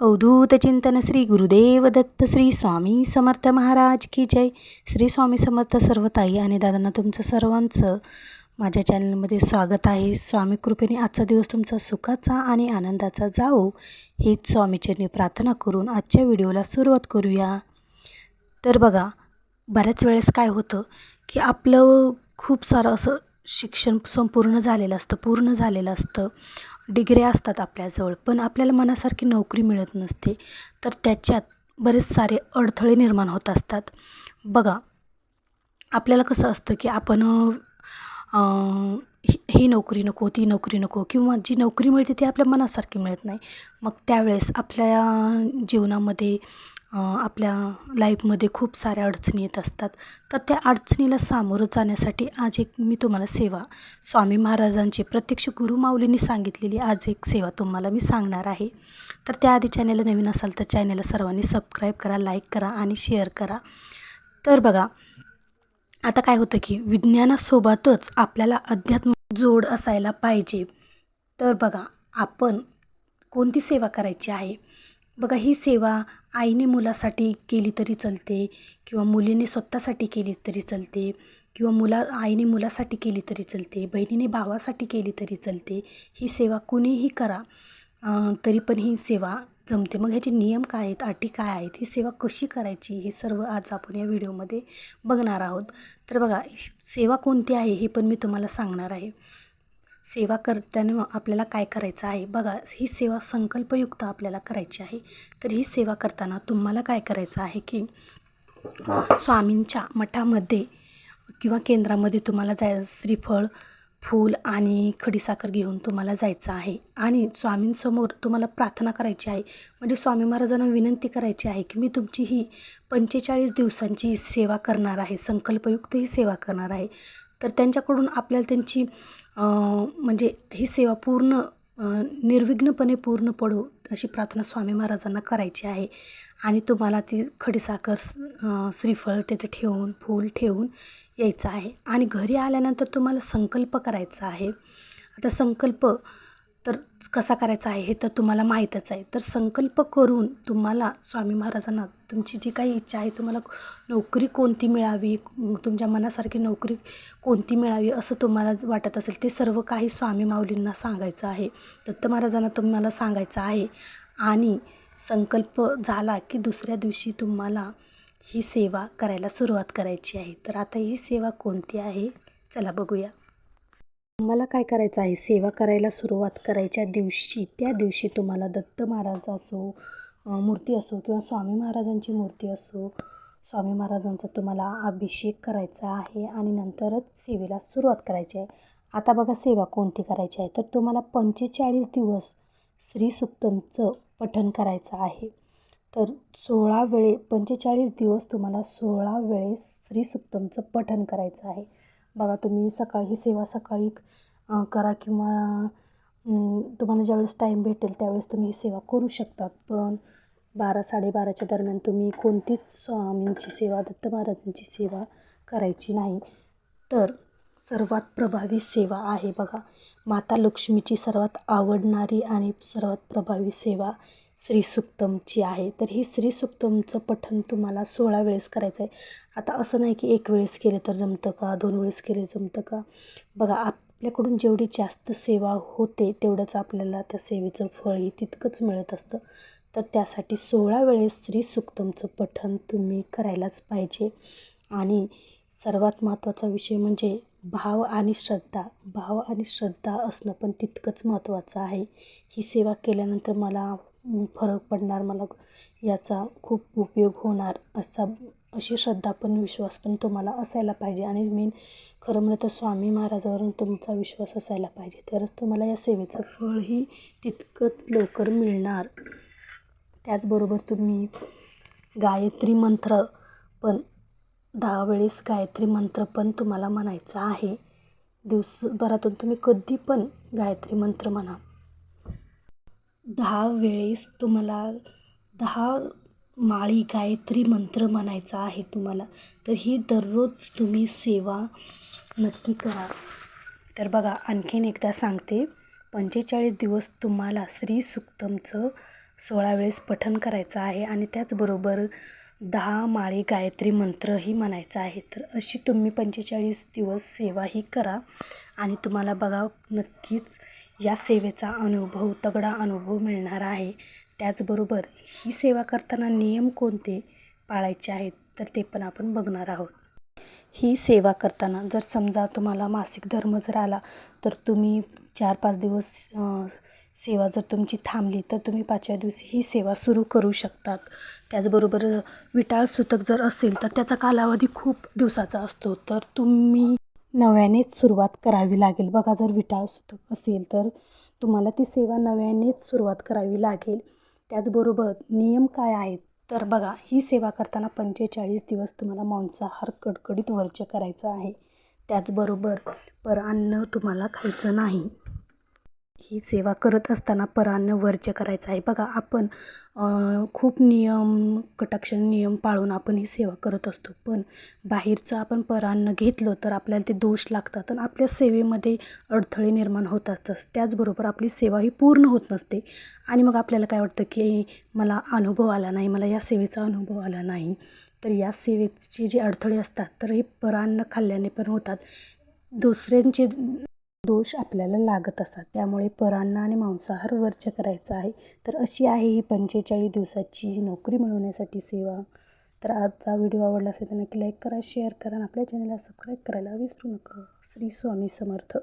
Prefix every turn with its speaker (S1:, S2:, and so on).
S1: अवधूत चिंतन श्री गुरुदेव दत्त श्री स्वामी समर्थ महाराज की जय. श्री स्वामी समर्थ सर्व ताई आणि दादांना तुमचं सर्वांचं माझ्या चॅनलमध्ये स्वागत आहे. स्वामी कृपेने आजचा दिवस तुमचा सुखाचा आणि आनंदाचा जावो हीच स्वामीचरणी प्रार्थना करून आजच्या व्हिडिओला सुरुवात करूया. तर बघा, बऱ्याच वेळेस काय होतं की आपलं खूप सारं असं शिक्षण संपूर्ण झालेलं असतं, डिग्र्या असतात आपल्याजवळ, पण आपल्याला मनासारखी नोकरी मिळत नसते. तर त्याच्यात बरेच सारे अडथळे निर्माण होत असतात. बघा, आपल्याला कसं असतं की आपण ही नोकरी नको, ती नोकरी नको, किंवा जी नोकरी मिळते ती आपल्या मनासारखी मिळत नाही. मग त्यावेळेस आपल्या जीवनामध्ये आपल्या लाईफमध्ये खूप साऱ्या अडचणी येत असतात. तर त्या अडचणीला सामोरं जाण्यासाठी आज एक मी तुम्हाला सेवा, स्वामी महाराजांची प्रत्यक्ष गुरुमाऊलींनी सांगितलेली आज एक सेवा तुम्हाला मी सांगणार आहे. तर त्याआधी चॅनलला नवीन असाल तर चॅनलला सर्वांनी सबस्क्राईब करा, लाईक करा आणि शेअर करा. तर बघा, आता काय होतं की विज्ञानासोबतच आपल्याला अध्यात्म जोड असायला पाहिजे. तर बघा, आपण कोणती सेवा करायची आहे. बघा, ही सेवा आईने मुलासाठी केली तरी चालते, किंवा मुलीने स्वतःसाठी केली तरी चालते, किंवा आईने मुलासाठी केली तरी चालते, बहिणीने भावासाठी केली तरी चालते. ही सेवा कुणीही करा, तरी पण ही सेवा जमते. मग ह्याचे नियम काय आहेत, अटी काय आहेत, ही सेवा कशी करायची, हे सर्व आज आपण या व्हिडिओमध्ये बघणार आहोत. तर बघा, सेवा कोणती आहे हे पण मी तुम्हाला सांगणार आहे. सेवा करताना आपल्याला काय करायचं आहे. बघा, ही सेवा संकल्पयुक्त आपल्याला करायची आहे. तर ही सेवा करताना तुम्हाला काय करायचं आहे की स्वामींच्या मठामध्ये किंवा केंद्रामध्ये तुम्हाला श्रीफळ, फूल आणि खडीसाखर घेऊन तुम्हाला जायचं आहे आणि स्वामींसमोर तुम्हाला प्रार्थना करायची आहे. म्हणजे स्वामी महाराजांना विनंती करायची आहे की मी तुमची ही 45 दिवसांची सेवा करणार आहे, संकल्पयुक्त ही सेवा करणार आहे. तर त्यांच्याकडून आपल्याला त्यांची म्हणजे ही सेवा पूर्ण निर्विघ्नपणे पूर्ण पडो अशी प्रार्थना स्वामी महाराजांना करायची आहे. आणि तुम्हाला ती खडीसाखर, श्रीफळ तिथे ठेवून, फूल ठेवून यायचं आहे. आणि घरी आल्यानंतर तुम्हाला संकल्प करायचा आहे. आता संकल्प तर कसा करायचा आहे हे तर तुम्हाला माहीतच आहे. तर संकल्प करून तुम्हाला स्वामी महाराजांना तुमची जी काही इच्छा आहे, तुम्हाला नोकरी कोणती मिळावी, तुमच्या मनासारखी नोकरी कोणती मिळावी असं तुम्हाला वाटत असेल, ते सर्व काही स्वामी माऊलींना सांगायचं आहे, दत्त महाराजांना तुम्हाला सांगायचं आहे. आणि संकल्प झाला की दुसऱ्या दिवशी तुम्हाला ही सेवा करायला सुरुवात करायची आहे. तर आता ही सेवा कोणती आहे, चला बघूया. मला काय करायचं आहे, सेवा करायला सुरुवात करायच्या दिवशी, त्या दिवशी तुम्हाला दत्त महाराज असो, मूर्ती असो, किंवा स्वामी महाराजांची मूर्ती असो, स्वामी महाराजांचा तुम्हाला अभिषेक करायचा आहे आणि नंतरच सेवेला सुरुवात करायची आहे. आता बघा, सेवा कोणती करायची आहे. तर तुम्हाला 45 दिवस श्री सुक्तमचं पठण करायचं आहे. तर 45 दिवस तुम्हाला 16 वेळेस श्री सुक्तमचं पठण करायचं आहे. बघा, तुम्ही सकाळी ही सेवा सकाळी करा, किंवा तुम्हाला ज्यावेळेस टाईम भेटेल त्यावेळेस तुम्ही ही सेवा करू शकतात. पण 12-12:30च्या दरम्यान तुम्ही कोणतीच स्वामींची सेवा, दत्त महाराजांची सेवा करायची नाही. तर सर्वात प्रभावी सेवा आहे बघा, माता लक्ष्मीची सर्वात आवडणारी आणि सर्वात प्रभावी सेवा श्री सुक्तमची आहे. तर ही श्री सुक्तमचं पठण तुम्हाला 16 वेळेस करायचं आहे. आता असं नाही की एक वेळेस केलं तर जमतं का, 2 वेळेस केले जमतं का. बघा, आपल्याकडून जेवढी जास्त सेवा होते तेवढंच आपल्याला त्या सेवेचं फळही तितकंच मिळत असतं. तर त्यासाठी 16 वेळेस श्री सुक्तमचं पठण तुम्ही करायलाच पाहिजे. आणि सर्वात महत्त्वाचा विषय म्हणजे भाव आणि श्रद्धा असणं पण तितकंच महत्त्वाचं आहे. ही सेवा केल्यानंतर मला फरक पडणार, मला याचा खूप उपयोग होणार अशी श्रद्धा पण विश्वास पण तुम्हाला असायला पाहिजे. आणि मेन खरं म्हणलं तर स्वामी महाराजावरून तुमचा विश्वास असायला पाहिजे, तरच तुम्हाला या सेवेचं फळही तितकंच लवकर मिळणार. त्याचबरोबर तुम्ही गायत्री मंत्र पण 10 वेळेस गायत्री मंत्र पण तुम्हाला म्हणायचा आहे. दिवसभरातून तुम्ही कधी पण गायत्री मंत्र म्हणा. 10 वेळेस तुम्हाला 10 माळी गायत्री मंत्र म्हणायचा आहे तुम्हाला. तर ही दररोज तुम्ही सेवा नक्की करा. तर बघा, आणखीन एकदा सांगते, 45 दिवस तुम्हाला श्री सुक्तमचं 16 वेळेस पठण करायचं आहे आणि त्याचबरोबर 10 माळी गायत्री मंत्रही म्हणायचा आहे. तर अशी तुम्ही 45 दिवस सेवा ही करा आणि तुम्हाला बघा नक्कीच या सेवेचा अनुभव, तगडा अनुभव मिळणार आहे. त्याचबरोबर ही सेवा करताना नियम कोणते पाळायचे आहेत तर ते पण आपण बघणार आहोत. ही सेवा करताना जर समजा तुम्हाला मासिक धर्म जर आला तर तुम्ही 4-5 दिवस सेवा जर तुमची थांबली तर तुम्ही 5व्या दिवशी ही सेवा सुरू करू शकतात. त्याचबरोबर विटाळ सुतक जर असेल तर त्याचा कालावधी खूप दिवसाचा असतो, तर तुम्ही नव्यानेच सुरुवात करावी लागेल. बघा, जर विटाळ सुतक असेल तर तुम्हाला ती सेवा नव्यानेच सुरुवात करावी लागेल. त्याचबरोबर नियम काय आहेत तर बघा, ही सेवा करताना 45 दिवस तुम्हाला मांसाहार कडकडीत वर्ज्य करायचा आहे. त्याचबरोबर परान्न तुम्हाला खायचं नाही. ही सेवा करत असताना परान्न वर्ज्य करायचं आहे. बघा, आपण खूप नियम, कटाक्ष नियम पाळून आपण ही सेवा करत असतो, पण बाहेरचं आपण परान्न घेतलं तर आपल्याला ते दोष लागतात आणि आपल्या सेवेमध्ये अडथळे निर्माण होतातच. त्याचबरोबर आपली सेवा ही पूर्ण होत नसते आणि मग आपल्याला काय वाटतं की मला अनुभव आला नाही, मला या सेवेचा अनुभव आला नाही. तर या सेवेचे जे अडथळे असतात तर हे परान्न खाल्ल्याने पण होतात. दुसऱ्यांचे दोष आपल्याला लागत असतात. त्यामुळे परान्न आणि मांसाहार वर्ज्य करायचा आहे. तर अशी आहे ही 45 दिवसाची नोकरी मिळवण्यासाठी सेवा. तर आजचा व्हिडिओ आवडला असेल तर नक्की लाईक करा, शेअर करा आणि आपल्या चॅनलला सबस्क्राईब करायला विसरू नका. श्री स्वामी समर्थ.